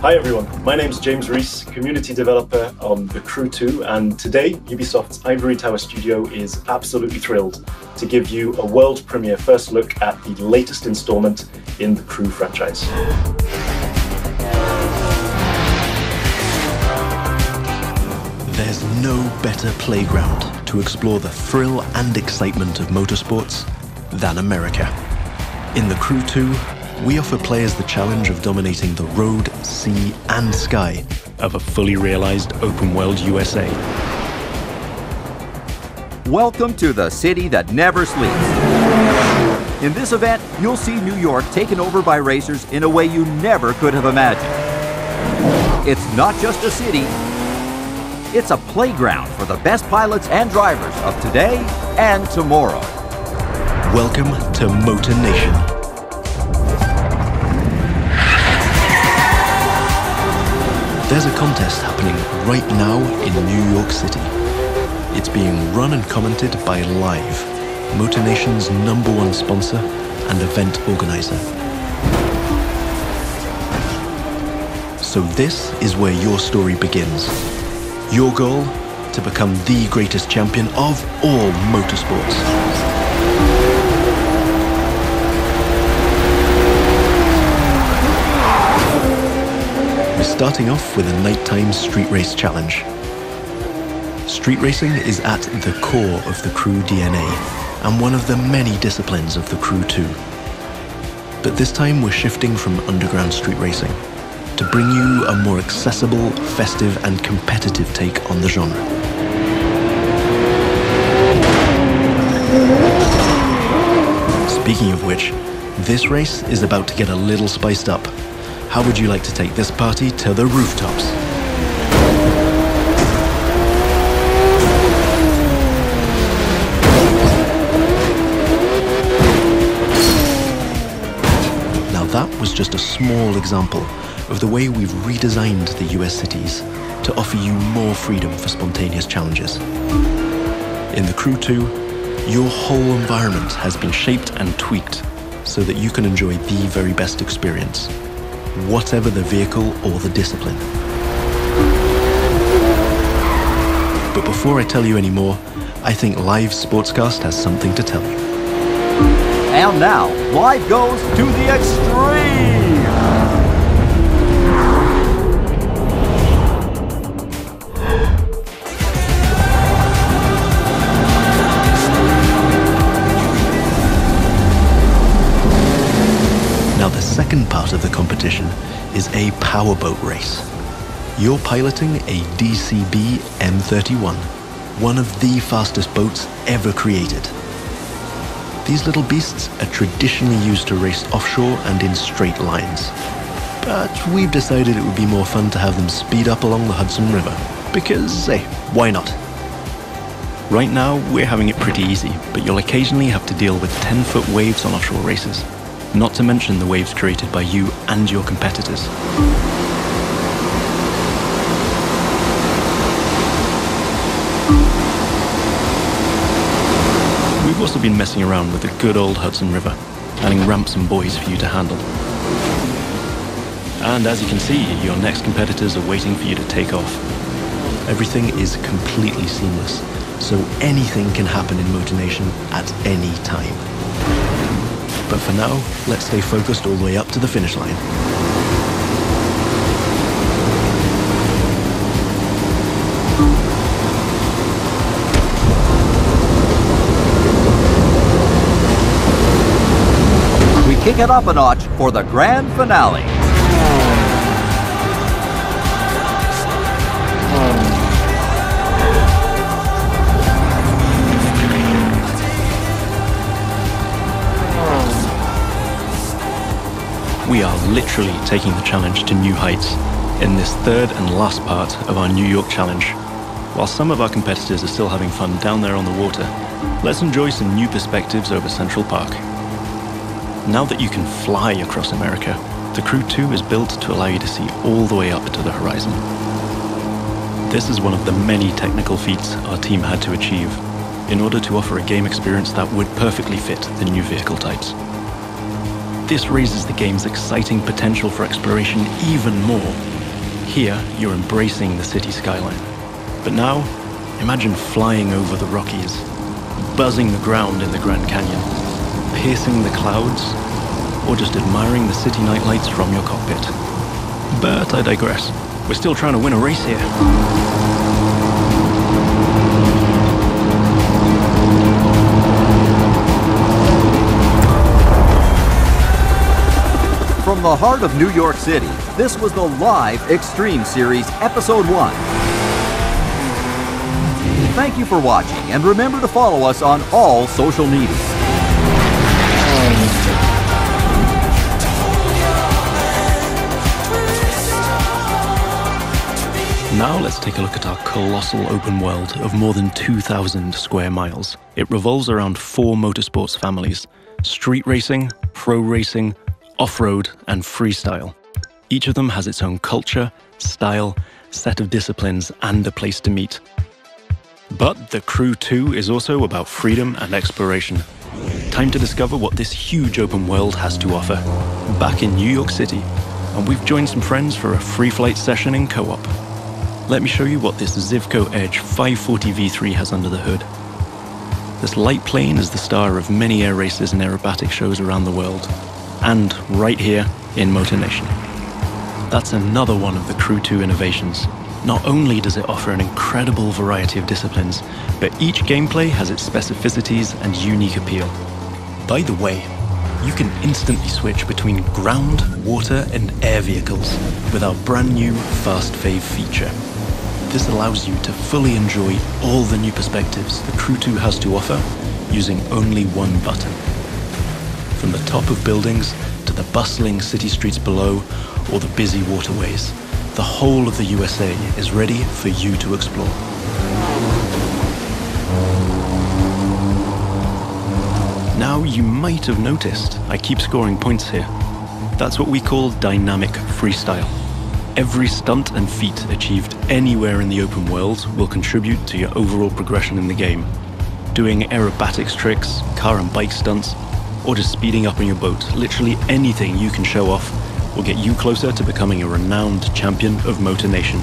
Hi everyone, my name's James Rees, community developer on the Crew2, and today Ubisoft's Ivory Tower studio is absolutely thrilled to give you a world premiere first look at the latest installment in the Crew franchise. There's no better playground to explore the thrill and excitement of motorsports than America. In the Crew 2, we offer players the challenge of dominating the road, sea, and sky of a fully realized open-world USA. Welcome to the city that never sleeps. In this event, you'll see New York taken over by racers in a way you never could have imagined. It's not just a city, it's a playground for the best pilots and drivers of today and tomorrow. Welcome to Motor Nation. There's a contest happening right now in New York City. It's being run and commented by Live, Motor Nation's #1 sponsor and event organizer. So this is where your story begins. Your goal? To become the greatest champion of all motorsports. We're starting off with a nighttime street race challenge. Street racing is at the core of the Crew DNA and one of the many disciplines of the Crew 2. But this time we're shifting from underground street racing to bring you a more accessible, festive and competitive take on the genre. Speaking of which, this race is about to get a little spiced up. How would you like to take this party to the rooftops? Now that was just a small example of the way we've redesigned the US cities to offer you more freedom for spontaneous challenges. In the Crew 2, your whole environment has been shaped and tweaked so that you can enjoy the very best experience, whatever the vehicle or the discipline. But before I tell you any more, I think Live Sportscast has something to tell you. And now, Live goes to the extreme! Now the second part of the competition is a powerboat race. You're piloting a DCB M31, one of the fastest boats ever created. These little beasts are traditionally used to race offshore and in straight lines. But we've decided it would be more fun to have them speed up along the Hudson River, because, hey, why not? Right now, we're having it pretty easy, but you'll occasionally have to deal with 10-foot waves on offshore races. Not to mention the waves created by you and your competitors. We've also been messing around with the good old Hudson River, adding ramps and buoys for you to handle. And as you can see, your next competitors are waiting for you to take off. Everything is completely seamless, so anything can happen in Motor Nation at any time. But for now, let's stay focused all the way up to the finish line. We kick it up a notch for the grand finale. We are literally taking the challenge to new heights in this third and last part of our New York challenge. While some of our competitors are still having fun down there on the water, let's enjoy some new perspectives over Central Park. Now that you can fly across America, the Crew 2 is built to allow you to see all the way up to the horizon. This is one of the many technical feats our team had to achieve in order to offer a game experience that would perfectly fit the new vehicle types. This raises the game's exciting potential for exploration even more Here, you're embracing the city skyline. But now, imagine flying over the Rockies, buzzing the ground in the Grand Canyon, piercing the clouds, or just admiring the city nightlights from your cockpit. But I digress. We're still trying to win a race here. From the heart of New York City, this was the live Extreme Series Episode 1. Thank you for watching, and remember to follow us on all social media. Now let's take a look at our colossal open world of more than 2,000 square miles. It revolves around 4 motorsports families: street racing, pro racing, off-road, and freestyle. Each of them has its own culture, style, set of disciplines, and a place to meet. But the Crew 2 is also about freedom and exploration. Time to discover what this huge open world has to offer. Back in New York City, and we've joined some friends for a free flight session in co-op. Let me show you what this Zivco Edge 540 V3 has under the hood. This light plane is the star of many air races and aerobatic shows around the world. And right here in Motor Nation. That's another one of the Crew 2 innovations. Not only does it offer an incredible variety of disciplines, but each gameplay has its specificities and unique appeal. By the way, you can instantly switch between ground, water, and air vehicles with our brand new Fast Fave feature. This allows you to fully enjoy all the new perspectives the Crew 2 has to offer using only one button. From the top of buildings to the bustling city streets below or the busy waterways, the whole of the USA is ready for you to explore. Now you might have noticed I keep scoring points here. That's what we call dynamic freestyle. Every stunt and feat achieved anywhere in the open world will contribute to your overall progression in the game. Doing aerobatics tricks, car and bike stunts, or just speeding up on your boat, literally anything you can show off will get you closer to becoming a renowned champion of Motor Nation.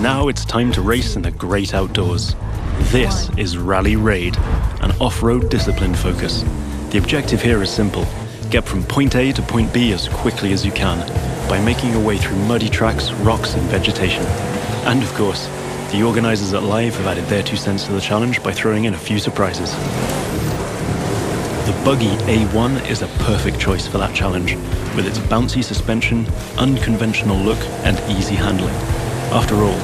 Now it's time to race in the great outdoors. This is Rally Raid, an off-road discipline focus. The objective here is simple: get from point A to point B as quickly as you can by making your way through muddy tracks, rocks, and vegetation. And of course, the organizers at Live have added their 2 cents to the challenge by throwing in a few surprises. The buggy A1 is a perfect choice for that challenge, with its bouncy suspension, unconventional look, and easy handling. After all,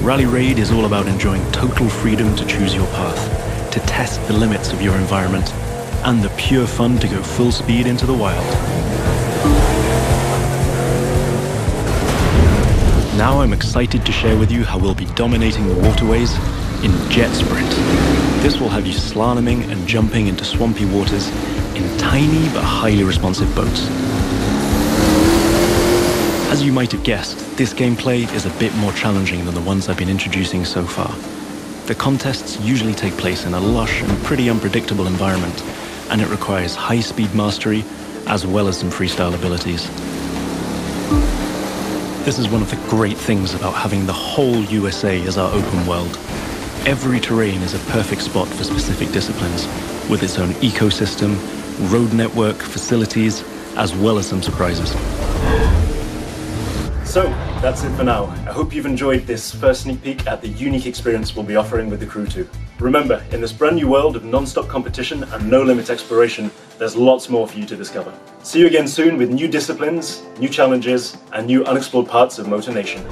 Rally Raid is all about enjoying total freedom to choose your path, to test the limits of your environment, and the pure fun to go full speed into the wild. Now I'm excited to share with you how we'll be dominating the waterways in Jet Sprint. This will have you slaloming and jumping into swampy waters in tiny but highly responsive boats. As you might have guessed, this gameplay is a bit more challenging than the ones I've been introducing so far. The contests usually take place in a lush and pretty unpredictable environment, and it requires high-speed mastery as well as some freestyle abilities. This is one of the great things about having the whole USA as our open world. Every terrain is a perfect spot for specific disciplines, with its own ecosystem, road network, facilities, as well as some surprises. So, that's it for now. I hope you've enjoyed this first sneak peek at the unique experience we'll be offering with the Crew 2. Remember, in this brand new world of non-stop competition and no-limit exploration, there's lots more for you to discover. See you again soon with new disciplines, new challenges, and new unexplored parts of Motor Nation.